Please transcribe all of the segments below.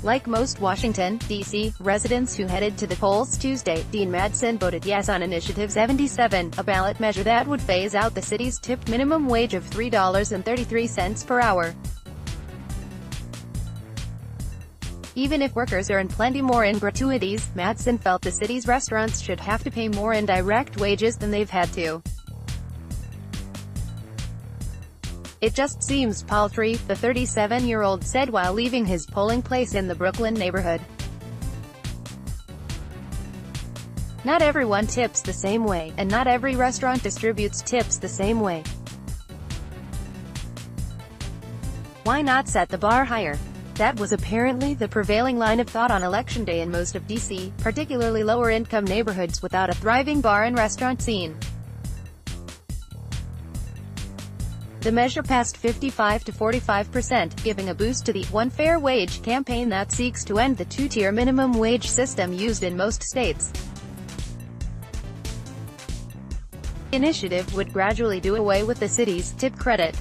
Like most Washington, D.C. residents who headed to the polls Tuesday, Dean Madsen voted yes on Initiative 77, a ballot measure that would phase out the city's tipped minimum wage of $3.33 per hour. Even if workers earn plenty more in gratuities, Madsen felt the city's restaurants should have to pay more in direct wages than they've had to. "It just seems paltry," the 37-year-old said while leaving his polling place in the Brooklyn neighborhood. "Not everyone tips the same way, and not every restaurant distributes tips the same way. Why not set the bar higher?" That was apparently the prevailing line of thought on Election Day in most of D.C., particularly lower-income neighborhoods without a thriving bar and restaurant scene. The measure passed 55 to 45%, giving a boost to the One Fair Wage campaign that seeks to end the two-tier minimum wage system used in most states. The initiative would gradually do away with the city's tip credit.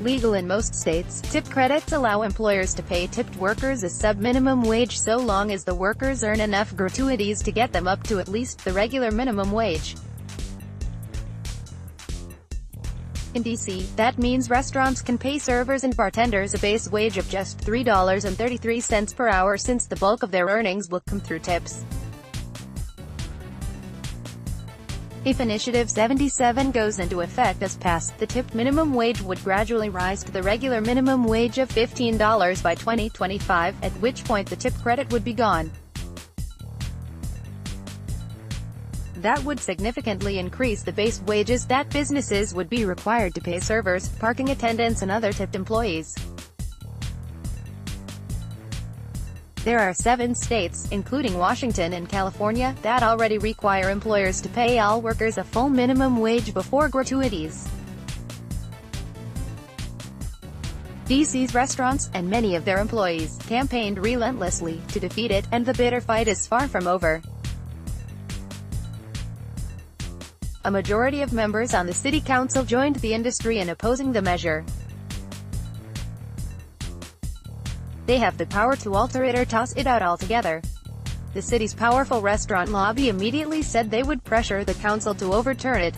Legal in most states, tip credits allow employers to pay tipped workers a sub-minimum wage so long as the workers earn enough gratuities to get them up to at least the regular minimum wage. In D.C., that means restaurants can pay servers and bartenders a base wage of just $3.33 per hour since the bulk of their earnings will come through tips. If Initiative 77 goes into effect as passed, the tipped minimum wage would gradually rise to the regular minimum wage of $15 by 2025, at which point the tip credit would be gone. That would significantly increase the base wages that businesses would be required to pay servers, parking attendants and other tipped employees. There are 7 states, including Washington and California, that already require employers to pay all workers a full minimum wage before gratuities. D.C.'s restaurants, and many of their employees, campaigned relentlessly to defeat it, and the bitter fight is far from over. A majority of members on the city council joined the industry in opposing the measure. They have the power to alter it or toss it out altogether. The city's powerful restaurant lobby immediately said they would pressure the council to overturn it.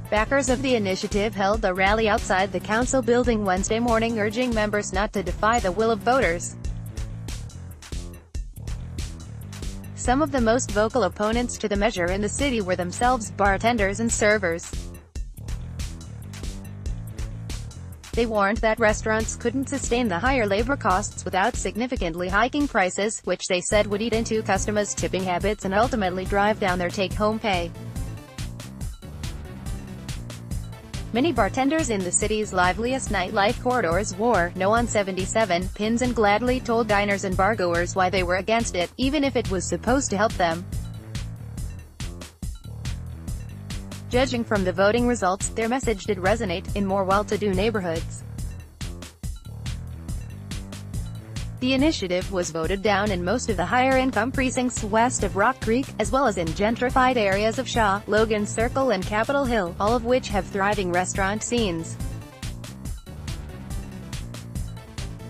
Backers of the initiative held a rally outside the council building Wednesday morning urging members not to defy the will of voters. Some of the most vocal opponents to the measure in the city were themselves bartenders and servers. They warned that restaurants couldn't sustain the higher labor costs without significantly hiking prices, which they said would eat into customers' tipping habits and ultimately drive down their take-home pay. Many bartenders in the city's liveliest nightlife corridors wore "No on 77" pins and gladly told diners and bargoers why they were against it, even if it was supposed to help them. Judging from the voting results, their message did resonate in more well-to-do neighborhoods. The initiative was voted down in most of the higher-income precincts west of Rock Creek, as well as in gentrified areas of Shaw, Logan Circle and Capitol Hill, all of which have thriving restaurant scenes.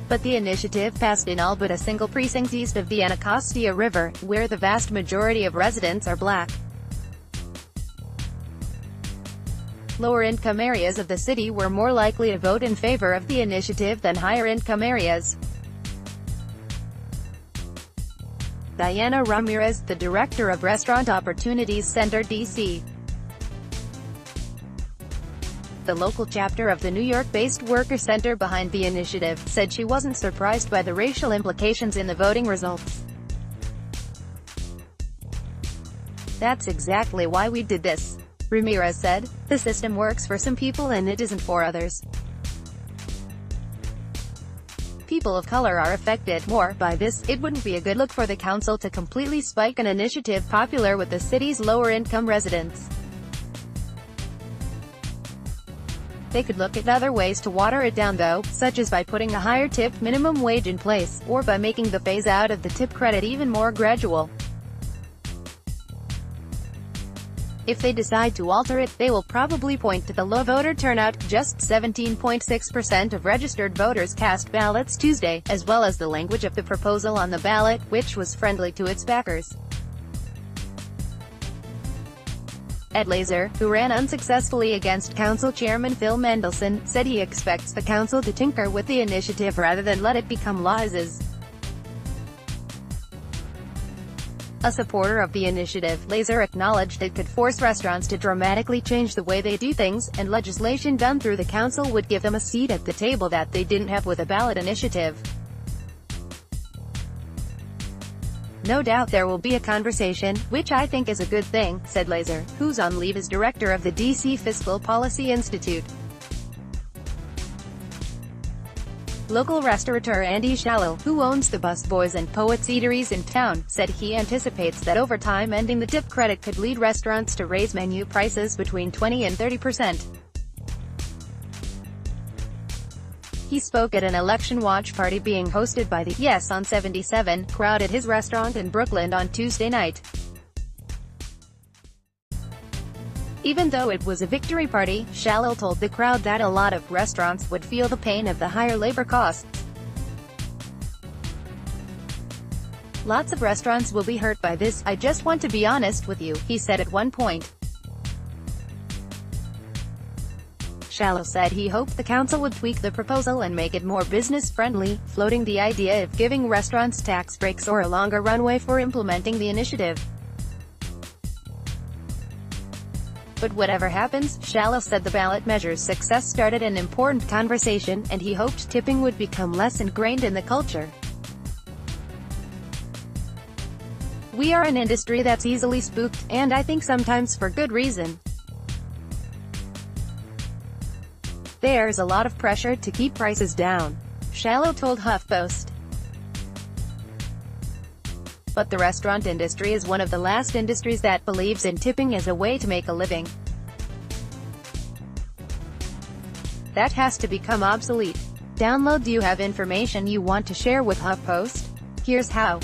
But the initiative passed in all but a single precinct east of the Anacostia River, where the vast majority of residents are black. Lower-income areas of the city were more likely to vote in favor of the initiative than higher-income areas. Diana Ramirez, the director of Restaurant Opportunities Center D.C., the local chapter of the New York-based Worker Center behind the initiative, said she wasn't surprised by the racial implications in the voting results. "That's exactly why we did this," Ramirez said. "The system works for some people and it isn't for others. People of color are affected more by this. It wouldn't be a good look for the council to completely spike an initiative popular with the city's lower-income residents. They could look at other ways to water it down though, such as by putting a higher tipped minimum wage in place, or by making the phase-out of the tip credit even more gradual." If they decide to alter it, they will probably point to the low voter turnout. Just 17.6% of registered voters cast ballots Tuesday, as well as the language of the proposal on the ballot, which was friendly to its backers. Ed Laser, who ran unsuccessfully against Council Chairman Phil Mendelson, said he expects the council to tinker with the initiative rather than let it become law. As a supporter of the initiative, Laser acknowledged it could force restaurants to dramatically change the way they do things, and legislation done through the council would give them a seat at the table that they didn't have with a ballot initiative. "No doubt there will be a conversation, which I think is a good thing," said Laser, who's on leave as director of the DC Fiscal Policy Institute. Local restaurateur Andy Shallow, who owns the Busboys and Poets eateries in town, said he anticipates that over time ending the tip credit could lead restaurants to raise menu prices between 20 and 30%. He spoke at an election watch party being hosted by the Yes on 77 crowd at his restaurant in Brooklyn on Tuesday night. Even though it was a victory party, Shallow told the crowd that a lot of restaurants would feel the pain of the higher labor costs. "Lots of restaurants will be hurt by this, I just want to be honest with you," he said at one point. Shallow said he hoped the council would tweak the proposal and make it more business-friendly, floating the idea of giving restaurants tax breaks or a longer runway for implementing the initiative. But whatever happens, Shallow said the ballot measure's success started an important conversation, and he hoped tipping would become less ingrained in the culture. "We are an industry that's easily spooked, and I think sometimes for good reason. There's a lot of pressure to keep prices down," Shallow told HuffPost. But the restaurant industry is one of the last industries that believes in tipping as a way to make a living. That has to become obsolete. Download. Do you have information you want to share with HuffPost? Here's how.